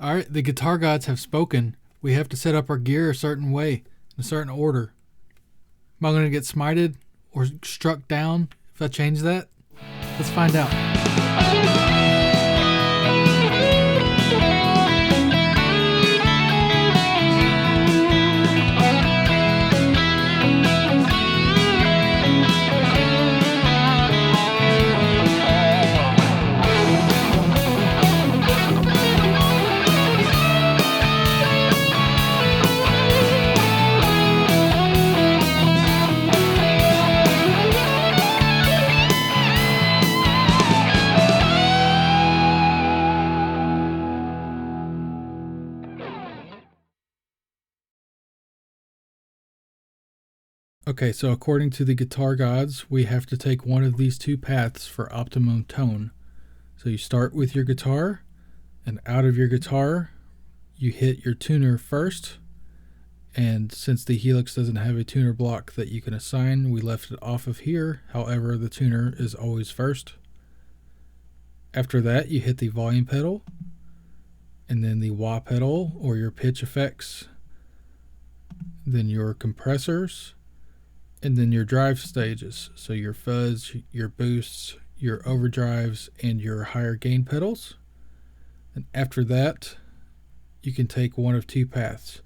All right, the guitar gods have spoken. We have to set up our gear a certain way, in a certain order. Am I going to get smited or struck down if I change that? Let's find out. Okay, so according to the guitar gods, we have to take one of these two paths for optimum tone. So you start with your guitar, and out of your guitar, you hit your tuner first. And since the Helix doesn't have a tuner block that you can assign, we left it off of here. However, the tuner is always first. After that, you hit the volume pedal, and then the wah pedal or your pitch effects, then your compressors, and then your drive stages. So your fuzz, your boosts, your overdrives, and your higher gain pedals. And after that, you can take one of two paths.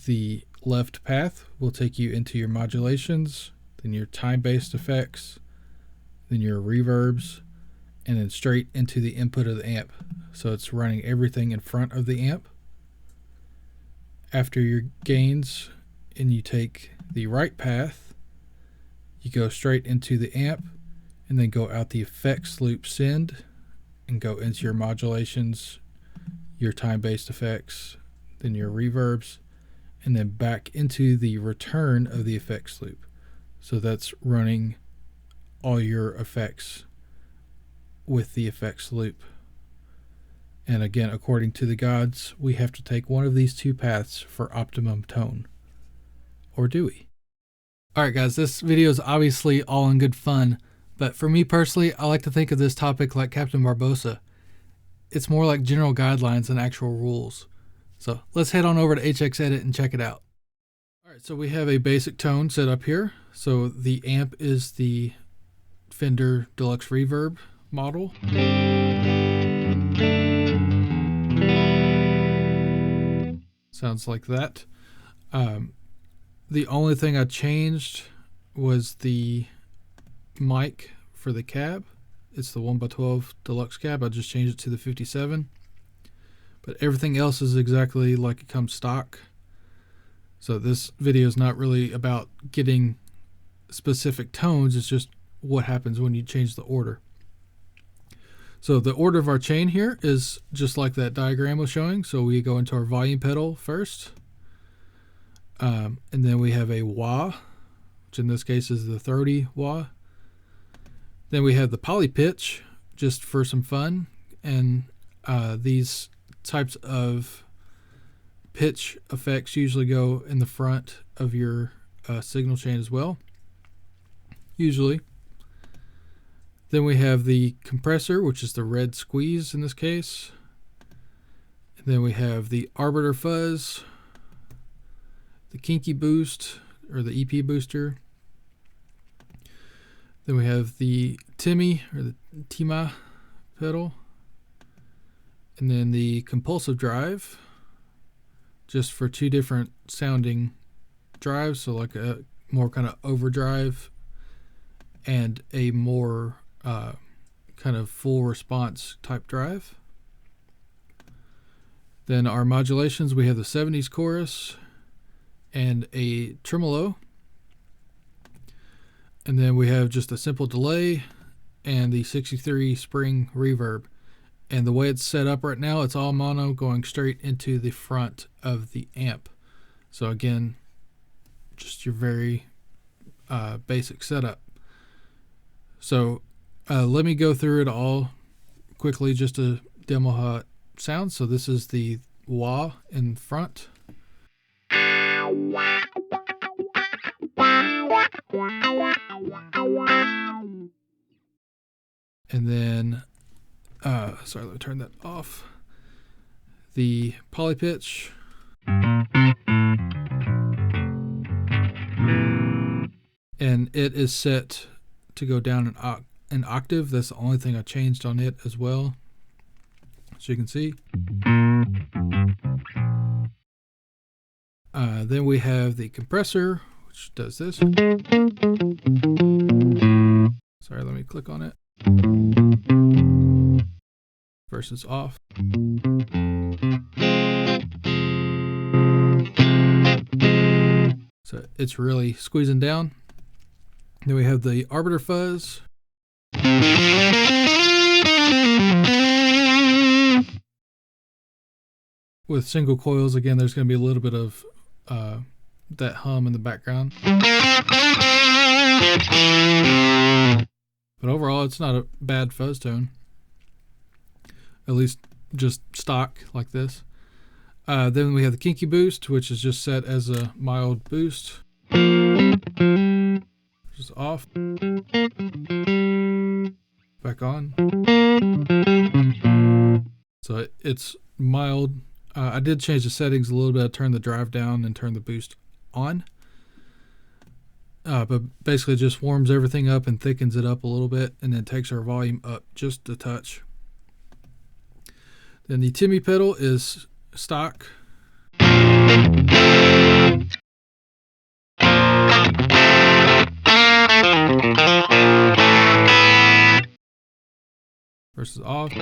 The left path will take you into your modulations, then your time-based effects, then your reverbs, and then straight into the input of the amp. So it's running everything in front of the amp. After your gains, and you take the right path, you go straight into the amp, and then go out the effects loop send, and go into your modulations, your time-based effects, then your reverbs, and then back into the return of the effects loop. So that's running all your effects with the effects loop. And again, according to the gods, we have to take one of these two paths for optimum tone. Or do we? Alright guys, this video is obviously all in good fun, but for me personally, I like to think of this topic like Captain Barbosa. It's more like general guidelines than actual rules. So let's head on over to HXEdit and check it out. Alright, so we have a basic tone set up here. So the amp is the Fender Deluxe Reverb model. Sounds like that. The only thing I changed was the mic for the cab. It's the 1x12 deluxe cab. I just changed it to the 57. But everything else is exactly like it comes stock. So this video is not really about getting specific tones. It's just what happens when you change the order. So the order of our chain here is just like that diagram was showing. So we go into our volume pedal first. And then we have a wah, which in this case is the 30 wah. Then we have the poly pitch, just for some fun. And these types of pitch effects usually go in the front of your signal chain as well, usually. Then we have the compressor, which is the red squeeze in this case. And then we have the arbiter fuzz, the kinky boost, or the EP booster. Then we have the Timmy, or the Tima pedal. And then the compulsive drive, just for two different sounding drives. So like a more kind of overdrive and a more kind of full response type drive. Then our modulations, we have the 70s chorus and a tremolo. And then we have just a simple delay and the 63 spring reverb. And the way it's set up right now, it's all mono going straight into the front of the amp. So again, just your very basic setup. So let me go through it all quickly just to demo how it sounds. So this is the wah in front. And then, sorry, let me turn that off. the poly pitch. And it is set to go down an octave. That's the only thing I changed on it as well, as you can see. Then we have the compressor, which does this. Sorry, let me click on it. Versus off. So it's really squeezing down. Then we have the arbiter fuzz. With single coils, again, there's going to be a little bit of that hum in the background. But overall, it's not a bad fuzz tone. At least just stock like this. Then we have the kinky boost, which is just set as a mild boost. Just off. Back on. So it's mild. I did change the settings a little bit. I turned the drive down and turned the boost on. But basically just warms everything up and thickens it up a little bit, and then takes our volume up just a touch. Then the Timmy pedal is stock. Versus off.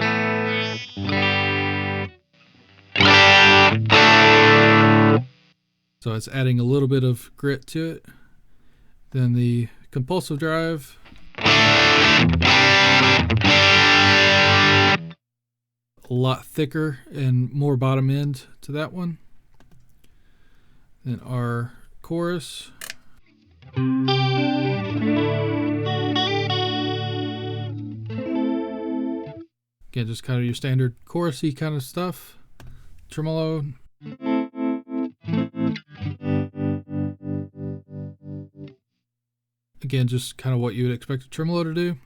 So it's adding a little bit of grit to it. Then the compulsive drive. A lot thicker and more bottom end to that one. Then our chorus. Again, just kind of your standard chorusy kind of stuff. Tremolo. Again, just kind of what you would expect a tremolo to do.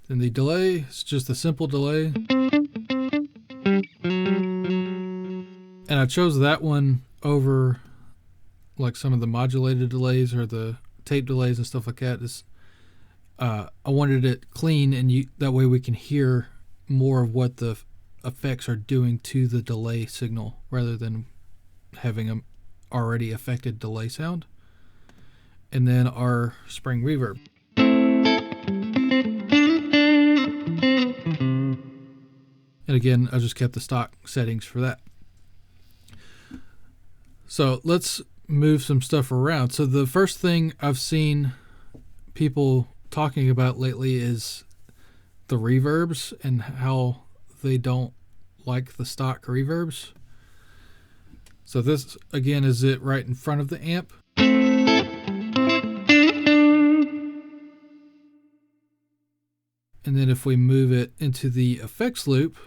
Then the delay is just a simple delay. And I chose that one over like some of the modulated delays or the tape delays and stuff like that. I wanted it clean, and that way we can hear more of what the effects are doing to the delay signal rather than having an already affected delay sound. And then our spring reverb. And again, I just kept the stock settings for that. So let's move some stuff around. So the first thing I've seen people talking about lately is the reverbs and how they don't like the stock reverbs. So this again is it right in front of the amp. And then if we move it into the effects loop,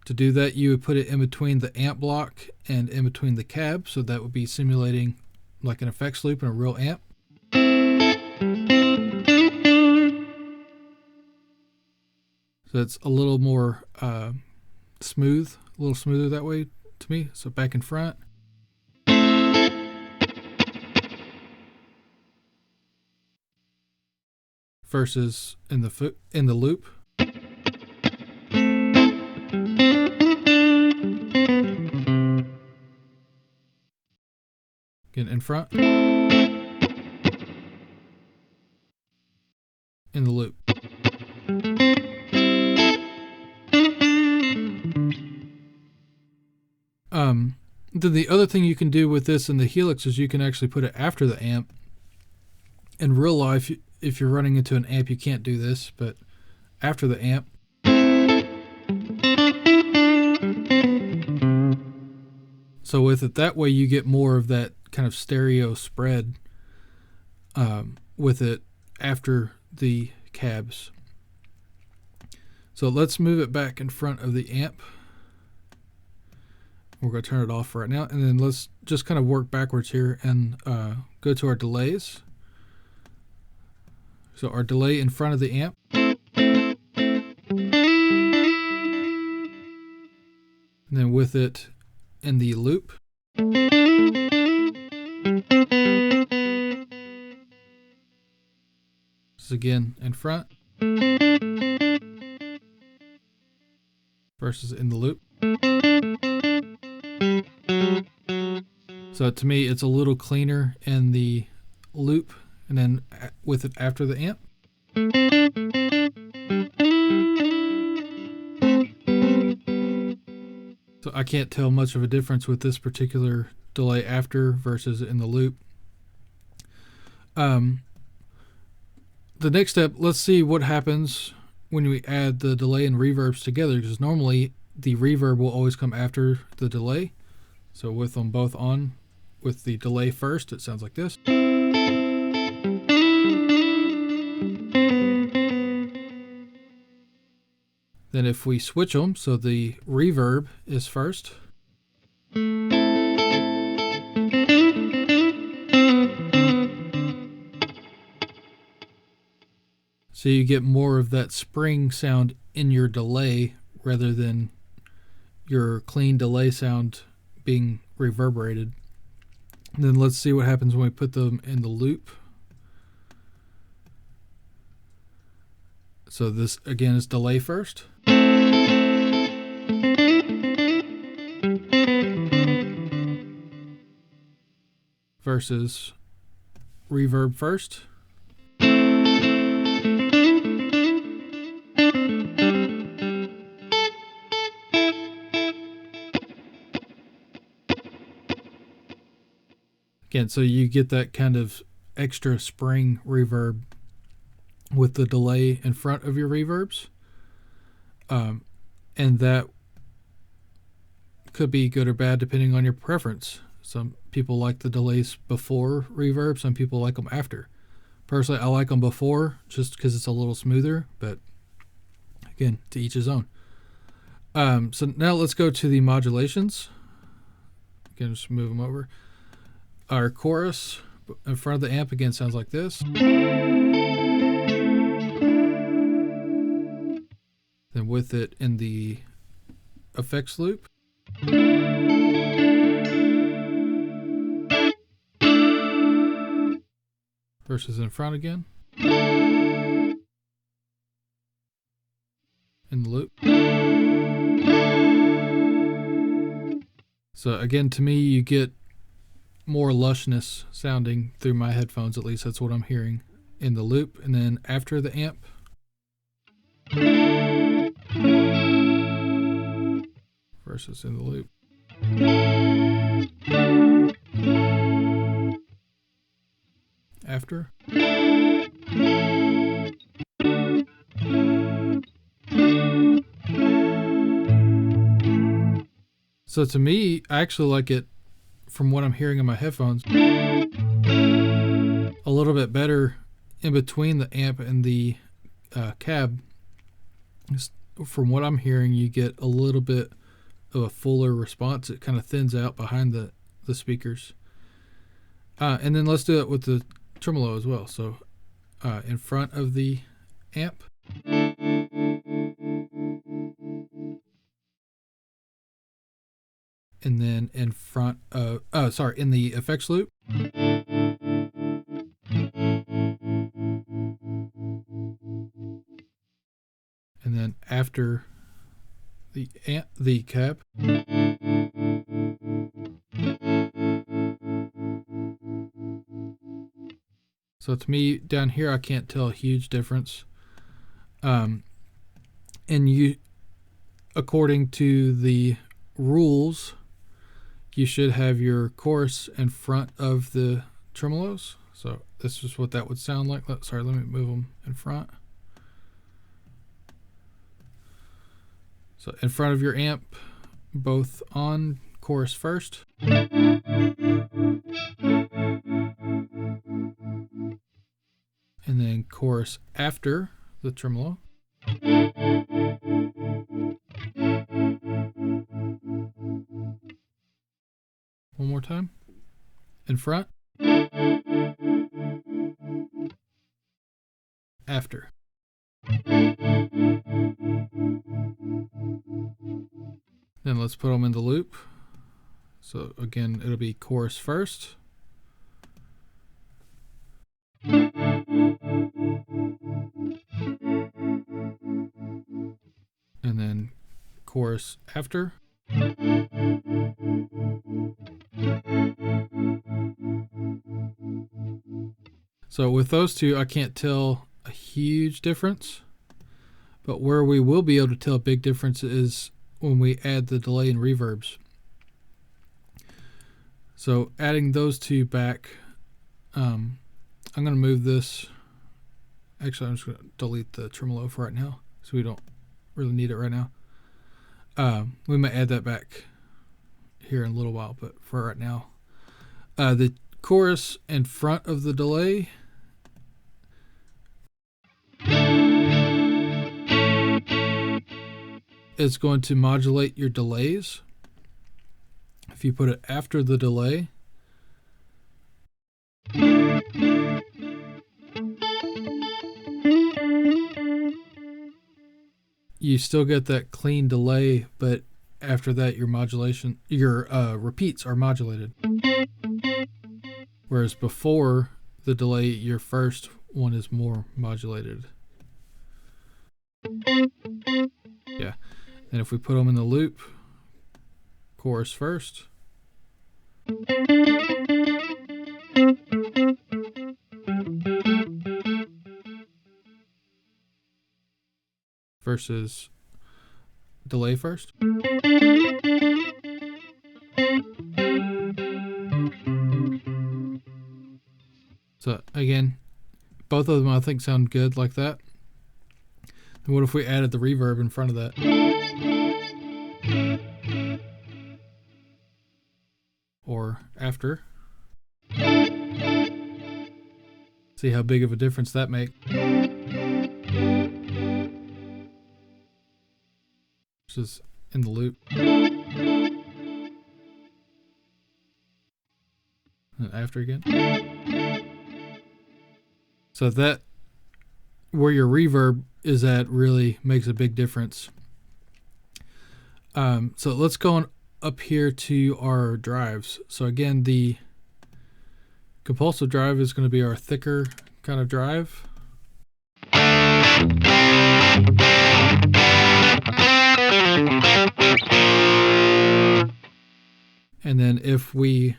to do that you would put it in between the amp block and in between the cab, so that would be simulating like an effects loop in a real amp. So it's a little more smooth, a little smoother that way to me. So back and front. Versus in the loop. Again, in front. In the loop. Then the other thing you can do with this in the Helix is you can actually put it after the amp. In real life, if you're running into an amp, you can't do this, but after the amp. So with it that way, you get more of that kind of stereo spread with it after the cabs. So let's move it back in front of the amp. We're going to turn it off right now, and then let's just kind of work backwards here and go to our delays. So our delay in front of the amp. And then with it in the loop. This is again in front versus in the loop. So to me, it's a little cleaner in the loop, and then with it after the amp. So I can't tell much of a difference with this particular delay after versus in the loop. The next step, let's see what happens when we add the delay and reverbs together, because normally the reverb will always come after the delay. So with them both on, with the delay first, it sounds like this. Then if we switch them, so the reverb is first. So you get more of that spring sound in your delay rather than your clean delay sound being reverberated. And then let's see what happens when we put them in the loop. So this again is delay first. Versus reverb first. Again, so you get that kind of extra spring reverb with the delay in front of your reverbs. And that could be good or bad depending on your preference. Some people like the delays before reverb, some people like them after. Personally, I like them before just because it's a little smoother, but again, to each his own. So now let's go to the modulations. Again, just move them over. Our chorus in front of the amp again sounds like this. Then with it in the effects loop. Versus in front again. In the loop. So again, to me, you get more lushness sounding through my headphones, at least that's what I'm hearing in the loop. And then after the amp. Versus in the loop. After. So to me, I actually like it, from what I'm hearing in my headphones, a little bit better in between the amp and the cab. From what I'm hearing, you get a little bit of a fuller response. It kind of thins out behind the speakers. And then let's do it with the tremolo as well. So in front of the amp. And then in front of, in the effects loop. And then after the amp, the cab. So to me, down here, I can't tell a huge difference. And you, according to the rules, you should have your chorus in front of the tremolos. So this is what that would sound like. Sorry, let me move them in front. So in front of your amp, both on, chorus first. And then chorus after the tremolo. One more time. In front. After. Then let's put them in the loop. So again, it'll be chorus first. And then chorus after. So with those two, I can't tell a huge difference, but where we will be able to tell a big difference is when we add the delay and reverbs. So adding those two back, I'm going to move this. Actually, I'm just going to delete the tremolo for right now, so we don't really need it right now. We might add that back here in a little while, but for right now, the chorus in front of the delay is going to modulate your delays. If you put it after the delay, you still get that clean delay, but after that your repeats are modulated. Whereas before the delay, your first one is more modulated. Yeah. And if we put them in the loop, chorus first. Versus delay first. So again, both of them I think sound good like that. And what if we added the reverb in front of that? Or after? See how big of a difference that makes. Just in the loop. And after again. So that, where your reverb is at, really makes a big difference. So let's go on up here to our drives. So again, the compulsive drive is going to be our thicker kind of drive. And then if we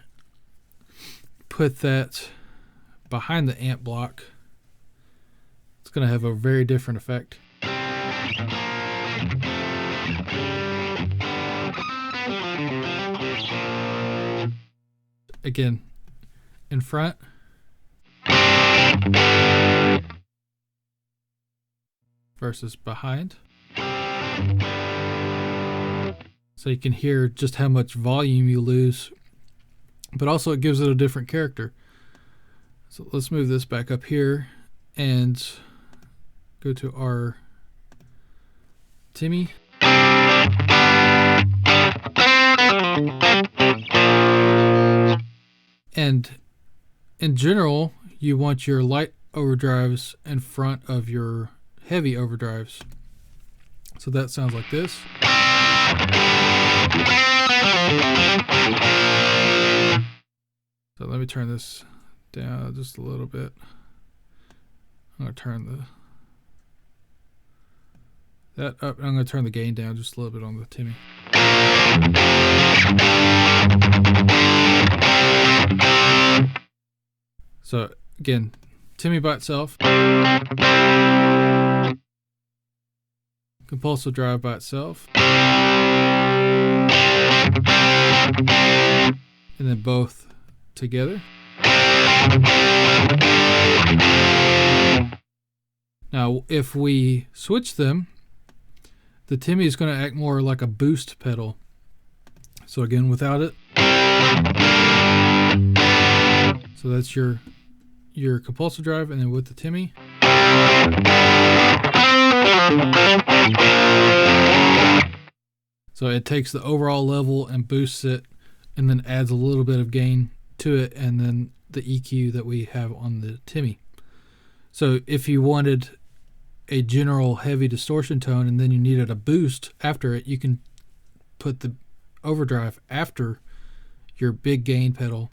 put that behind the amp block, it's going to have a very different effect. Again, in front. Versus behind. So you can hear just how much volume you lose, but also it gives it a different character. So let's move this back up here and go to our Timmy. And in general, you want your light overdrives in front of your heavy overdrives. So that sounds like this. So let me turn this down just a little bit. I'm going to turn that up. I'm going to turn the gain down just a little bit on the Timmy. So again, Timmy by itself. Compulsive drive by itself. And then both together. Now, if we switch them, the Timmy is going to act more like a boost pedal. So again, without it. So that's your compulsive drive, and then with the Timmy. So it takes the overall level and boosts it, and then adds a little bit of gain to it, and then the EQ that we have on the Timmy. So if you wanted a general heavy distortion tone and then you needed a boost after it, you can put the overdrive after your big gain pedal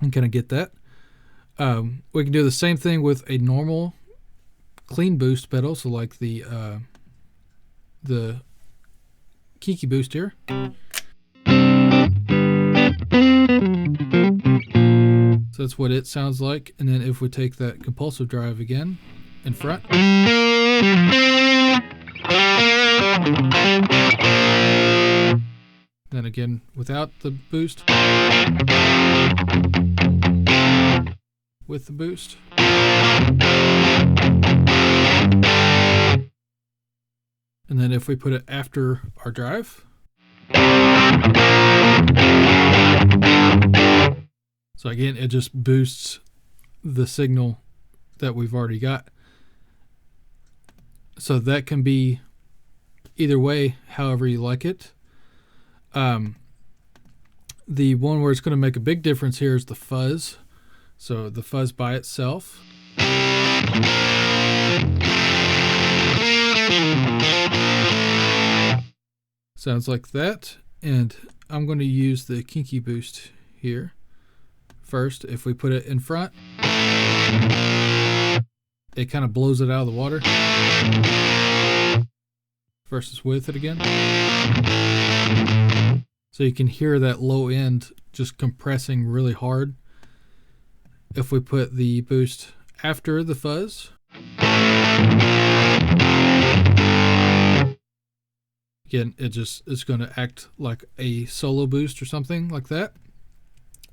and kind of get that. We can do the same thing with a normal clean boost pedal, so like the Kiki boost here. So that's what it sounds like. And then if we take that compulsive drive again in front, then again without the boost, with the boost, and then if we put it after our drive, so again, it just boosts the signal that we've already got. So that can be either way, however you like it. The one where it's going to make a big difference here is the fuzz. So the fuzz by itself. Sounds like that. And I'm going to use the Kinky boost here. First, if we put it in front, it kind of blows it out of the water. Versus with it again. So you can hear that low end just compressing really hard. If we put the boost after the fuzz, again, it's going to act like a solo boost or something like that.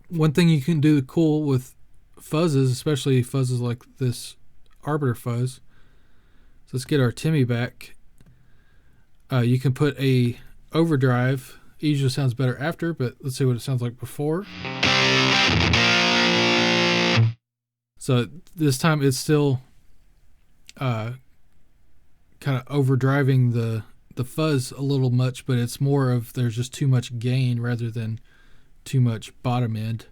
One thing you can do cool with fuzzes, especially fuzzes like this arbiter fuzz. So let's get our Timmy back. You can put a overdrive. It usually sounds better after, but let's see what it sounds like before. So this time it's still kind of overdriving the fuzz a little much, but it's more of there's just too much gain rather than too much bottom end.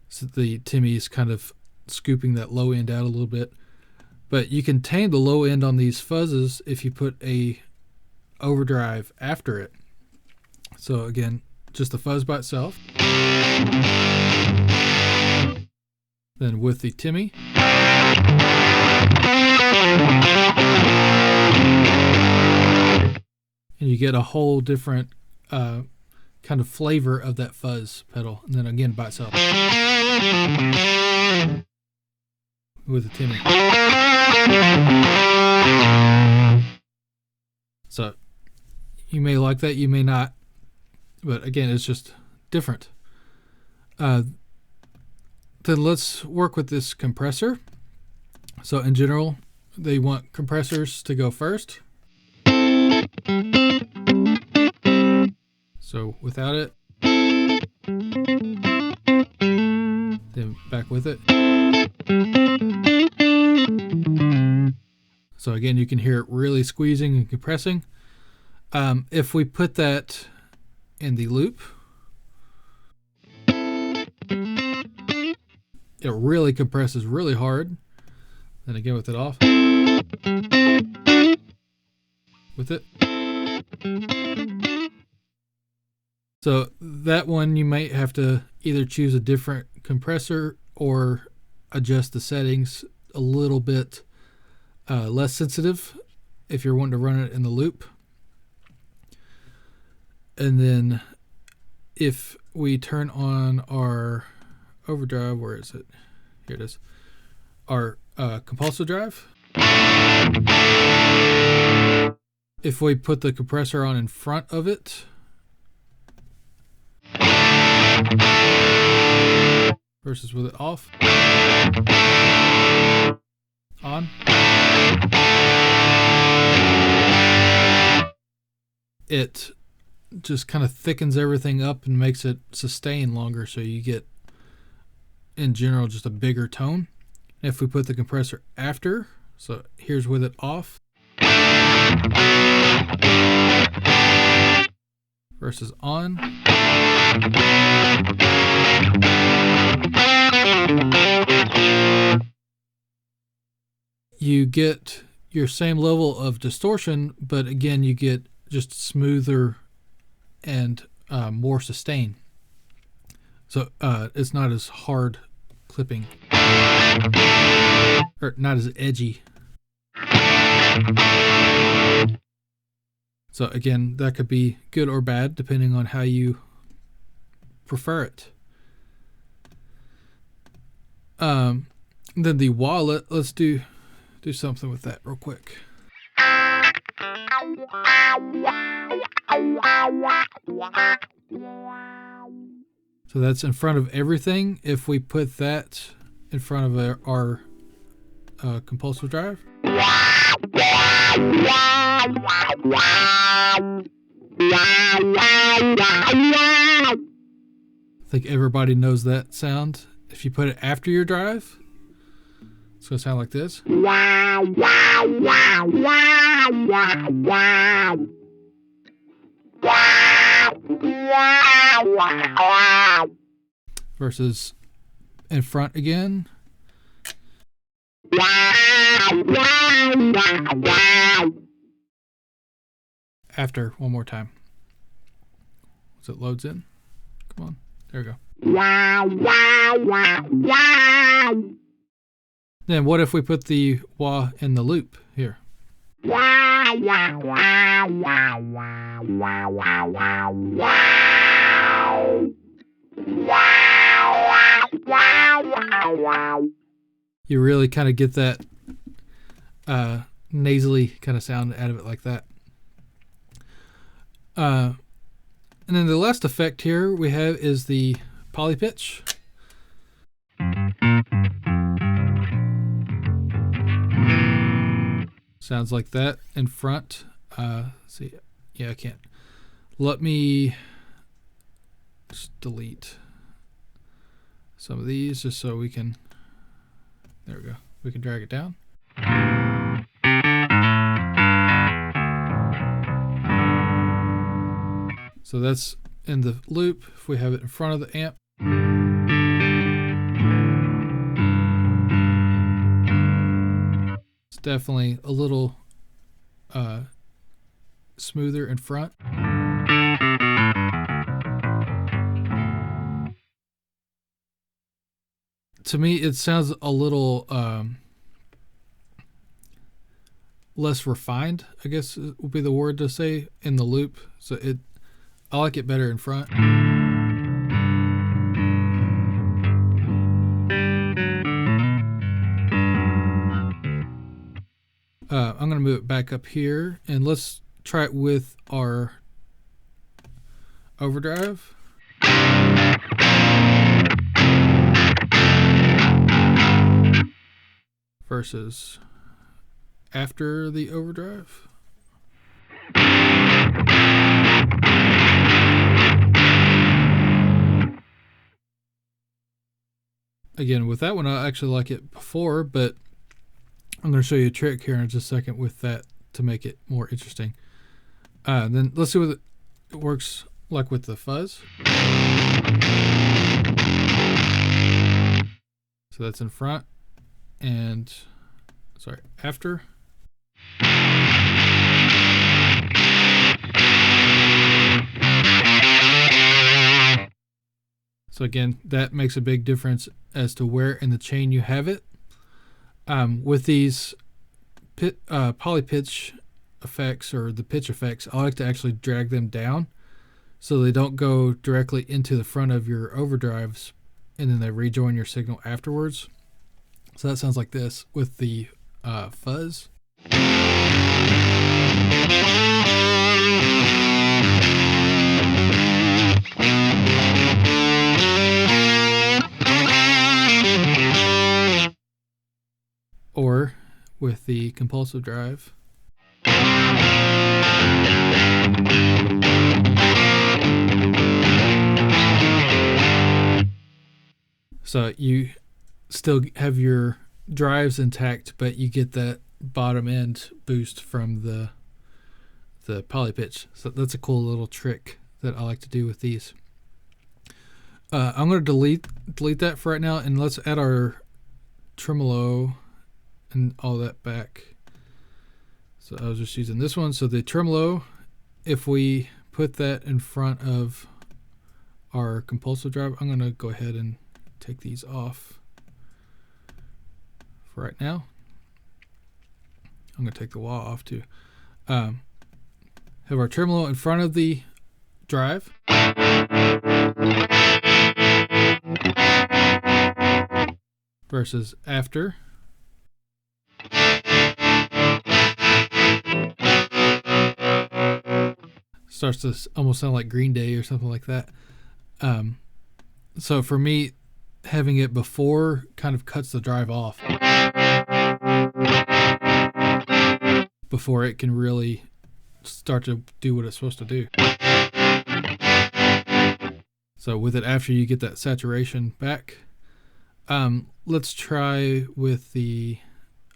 So the Timmy is kind of scooping that low end out a little bit. But you can tame the low end on these fuzzes if you put a overdrive after it. So again, just the fuzz by itself. Then with the Timmy. And you get a whole different kind of flavor of that fuzz pedal. And then again by itself. With the Timmy. So you may like that, you may not. But again, it's just different. Then let's work with this compressor. So in general, they want compressors to go first. So without it, then back with it. So again, you can hear it really squeezing and compressing. If we put that in the loop, it really compresses really hard. Then again with it off. With it. So that one you might have to either choose a different compressor or adjust the settings a little bit less sensitive if you're wanting to run it in the loop. And then if we turn on our overdrive, where is it? Here it is. Our compulsive drive. If we put the compressor on in front of it, versus with it off, on, it just kind of thickens everything up and makes it sustain longer, so you get in general just a bigger tone. If we put the compressor after, so here's with it off versus on, you get your same level of distortion, but again you get just smoother and more sustain. So it's not as hard clipping, or not as edgy. So again, that could be good or bad depending on how you prefer it. Then the wallet, let's do something with that real quick. So that's in front of everything. If we put that in front of our compulsive drive, I think everybody knows that sound. If you put it after your drive, it's going to sound like this. Versus in front again. After, one more time. Once it loads in. Come on. There we go. Then what if we put the wah in the loop here? You really kind of get that nasally kind of sound out of it like that. And then the last effect here we have is the poly pitch. Sounds like that in front. See, yeah, I can't. Let me just delete some of these just so we can. There we go. We can drag it down. So that's in the loop. If we have it in front of the amp. It's definitely a little smoother in front. To me, it sounds a little less refined, I guess would be the word to say, in the loop. So I like it better in front. I'm going to move it back up here, and let's try it with our overdrive. Versus after the overdrive. Again, with that one, I actually like it before, but I'm going to show you a trick here in just a second with that to make it more interesting. Then let's see what it works like with the fuzz. So that's in front and, sorry, after. So again, that makes a big difference as to where in the chain you have it. With these poly pitch effects or the pitch effects, I like to actually drag them down so they don't go directly into the front of your overdrives and then they rejoin your signal afterwards. So that sounds like this with the fuzz. Or with the compulsive drive. So you still have your drives intact, but you get that bottom end boost from the poly pitch. So that's a cool little trick that I like to do with these. I'm going to delete that for right now, and let's add our tremolo and all that back. So I was just using this one. So the tremolo, if we put that in front of our compulsive drive. I'm going to go ahead and take these off for right now. I'm going to take the wah off too. Have our tremolo in front of the drive. Versus after. Starts to almost sound like Green Day or something like that. So for me, having it before kind of cuts the drive off before it can really start to do what it's supposed to do. So with it after, you get that saturation back. Let's try with the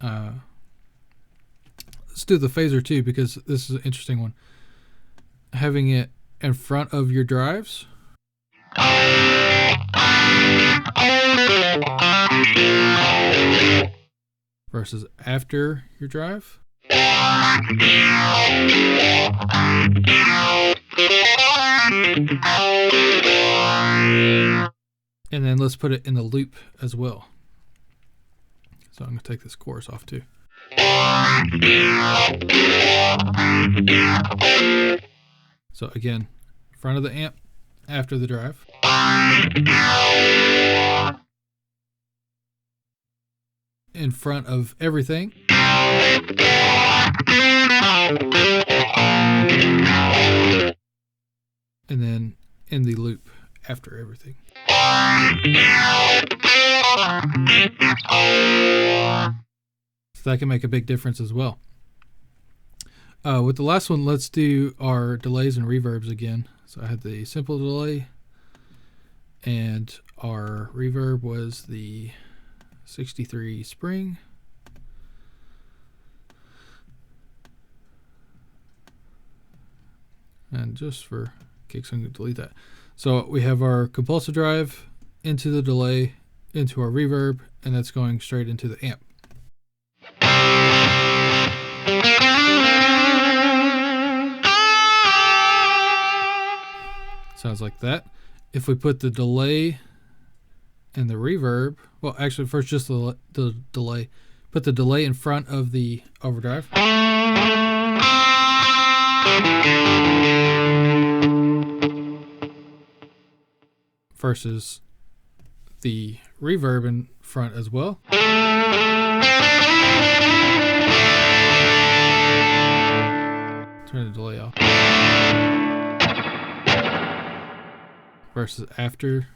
let's do the phaser too, because this is an interesting one. Having it in front of your drives versus after your drive. And then let's put it in the loop as well. So I'm going to take this chorus off too. So again, front of the amp, after the drive. In front of everything. And then in the loop after everything. So that can make a big difference as well. With the last one, let's do our delays and reverbs again. So I had the simple delay, and our reverb was the 63 spring. And just for kicks, I'm going to delete that. So we have our compulsive drive into the delay, into our reverb, and that's going straight into the amp. Sounds like that. If we put the delay and the reverb, well, actually first just the delay, put the delay in front of the overdrive. Versus the reverb in front as well. Turn the delay off. Versus after.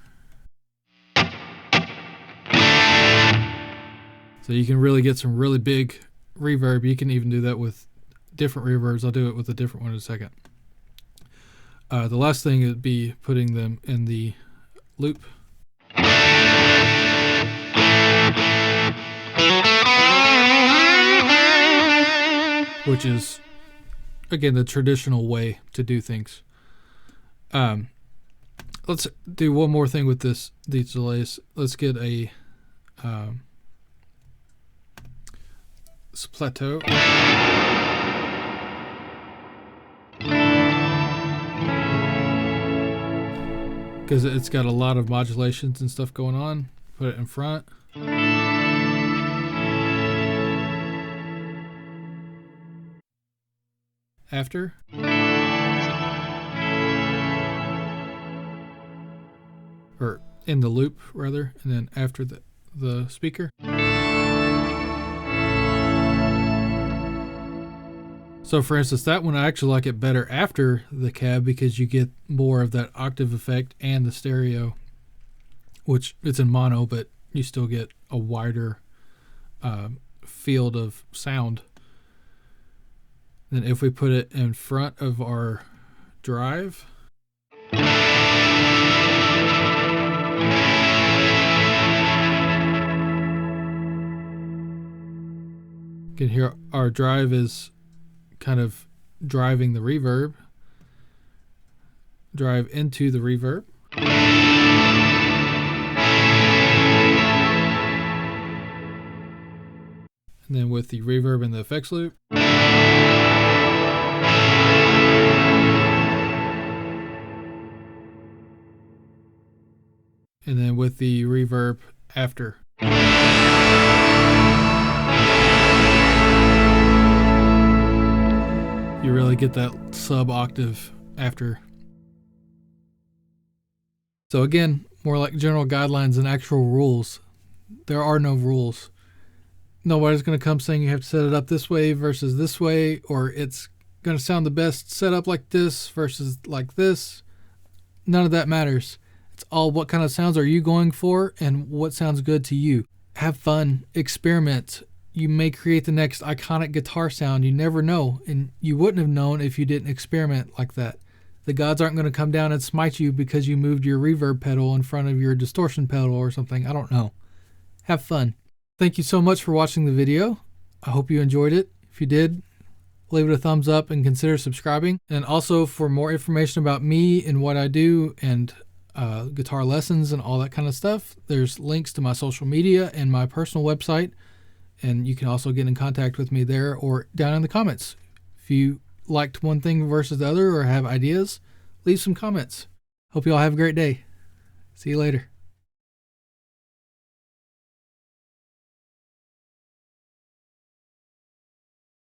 So you can really get some really big reverb. You can even do that with different reverbs. I'll do it with a different one in a second. The last thing would be putting them in the loop. Which is, again, the traditional way to do things. Let's do one more thing with these delays. Let's get a plateau. Because it's got a lot of modulations and stuff going on. Put it in front. After. Or in the loop, rather. And then after the speaker. So for instance, that one I actually like it better after the cab because you get more of that octave effect and the stereo, which it's in mono, but you still get a wider field of sound. Then if we put it in front of our drive, you can hear our drive is kind of driving the reverb, drive into the reverb. And then with the reverb and the effects loop. and then with the reverb after. You really get that sub octave after. So again, more like general guidelines than actual rules. There are no rules. Nobody's going to come saying you have to set it up this way versus this way, or it's going to sound the best set up like this versus like this. None of that matters. It's all what kind of sounds are you going for and what sounds good to you. Have fun, experiment. You may create the next iconic guitar sound. You never know, and you wouldn't have known if you didn't experiment like that. The gods aren't going to come down and smite you because you moved your reverb pedal in front of your distortion pedal or something. I don't know. Have fun. Thank you so much for watching the video. I hope you enjoyed it. If you did, leave it a thumbs up and consider subscribing. And also, for more information about me and what I do and guitar lessons and all that kind of stuff, there's links to my social media and my personal website. And you can also get in contact with me there or down in the comments. If you liked one thing versus the other or have ideas, leave some comments. Hope you all have a great day. See you later.